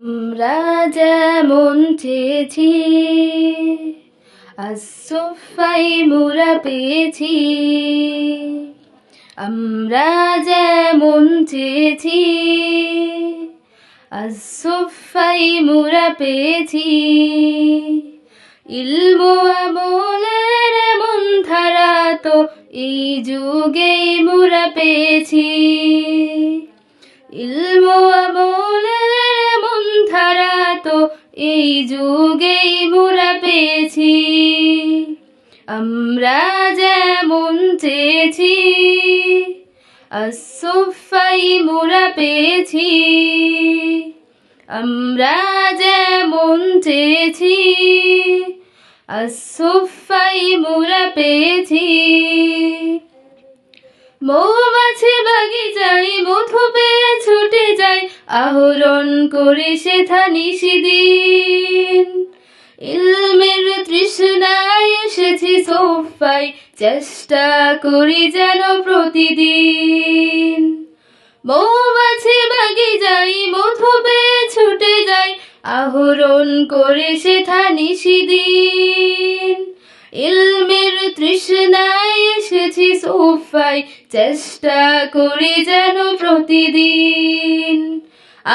আমরা যেমন চেয়েছি আসফাই মোরা পেয়েছি। আমরা যেমন চেয়েছি আসফাই মোরা পেয়েছি। ইলমু আমলের এমন ধারা তো এই যুগেই মোরা পেয়েছি। ইলমু আমলের এমন ধারা তো এই যুগেই মোরা পেয়েছি। আমরা যেমন চেয়েছি আসফাই মোরা পেয়েছি। আমরা যেমন চেয়েছি আসফাই মোরা পেয়েছি। মৌমাছি বাগিচায় মধু পেয়ে ছুটে যায়, আহরণ করে সেথা নিশিদিন। ইলমের তৃষ্ণায় এসেছি সোফায়, চেষ্টা করি যেন প্রতিদিন। মৌমাছি বাগিচায় মধু পেয়ে ছুটে যায়, আহরণ করে সেথা নিশিদিন। ইলমের তৃষ্ণায় এসেছি সোফায়, চেষ্টা করি যেন প্রতিদিন।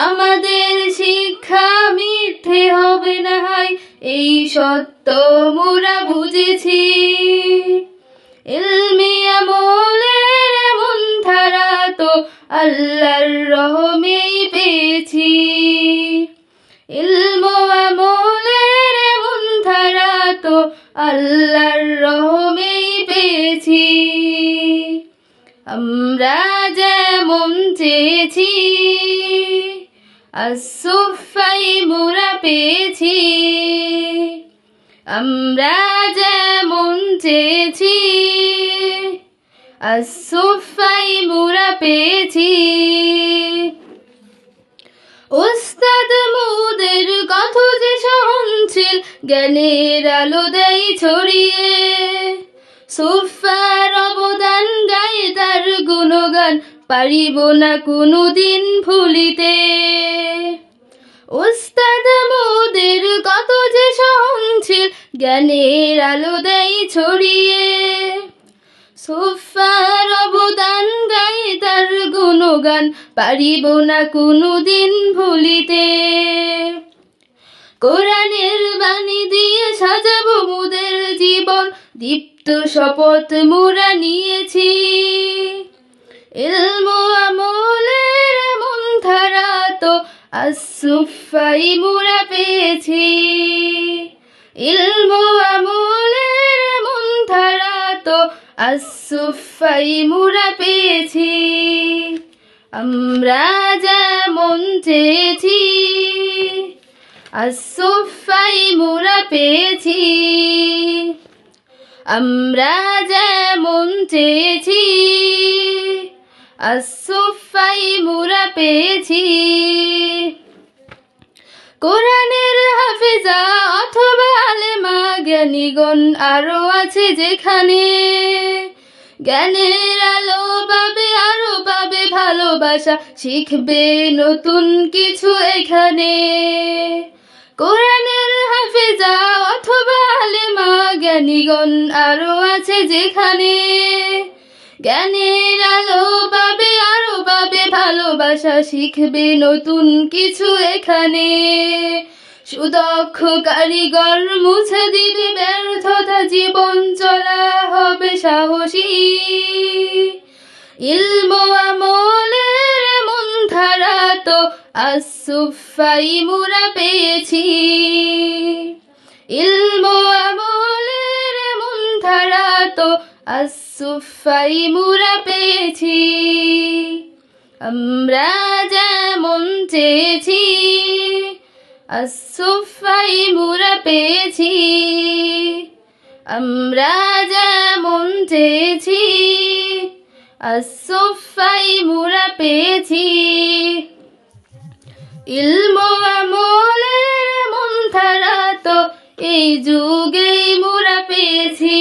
আমাদের শিক্ষা মিথ্যে হবে না হয়, এই সত্য মোরা বুঝেছি। ইলমি আমলের এমন ধারা তো আল্লাহর রহমেই পেয়েছি। ইলমু আমলের এমন ধারা তো আল্লাহর রহমেই পেয়েছি। আমরা যেমন চেয়েছি আসফাই মোরা পেয়েছি। আমরা যেমন চেয়েছি আসফাই মোরা পেয়েছি। উস্তাদ মুদের কথা যে সহনশীল, জ্ঞানের আলো দেয় ছড়িয়ে। সুফার অবদান গায়ে তার গুণগান, পারিব না কোনোদিন ভুলিতে। উস্তাদ মুদের কত যে সহনশীল, জ্ঞানের আলো দেয় ছড়িয়ে। সুফার অবদান গায়ে তার গুণগান, পারিব না কোনোদিন ভুলিতে। কোরআনের বাণী দিয়ে সাজাবো মুদের জীবন, দীপ্ত শপথ মোরা নিয়েছি। ইলমু আমলের এমন ধারা তো আসফাই মোরা পেয়েছি। ইলমু আমলের এমন ধারা তো আসফাই মোরা পেয়েছি। আমরা যেমন চেয়েছি আসফাই মোরা পেয়েছি। আমরা যেমন চেয়েছি আসফাই মোরা পেয়েছি। কোরআনের হাফেজা অথবা আলেমা জ্ঞানীগণ আরো আছে যেখানে। জ্ঞানের আলো পাবে, আরো পাবে ভালোবাসা, শিখবে নতুন কিছু এখানে। কোরআনের হাফেজা অথবা আলেমা জ্ঞানীগণ আরো আছে যেখানে। জ্ঞানের আলো পাবে, আরো পাবে ভালোবাসা, শিখবে নতুন কিছু এখানে। সুদক্ষ কারিগর মুছে দিবে ব্যর্থতা, জীবন চলা হবে সাহসী। ইলমু আমলের এমন ধারা তো আসফাই মোরা পেয়েছি। ইলমু আমলের এমন ধারা তো আসফাই মোরা পেয়েছি। আমরা যেমন চেয়েছি আসফাই মোরা পেয়েছি। আমরা যেমন চেয়েছি আসফাই মোরা পেয়েছি। ইলমু আমলের এমন ধারা তো এই যুগেই মোরা পেয়েছি।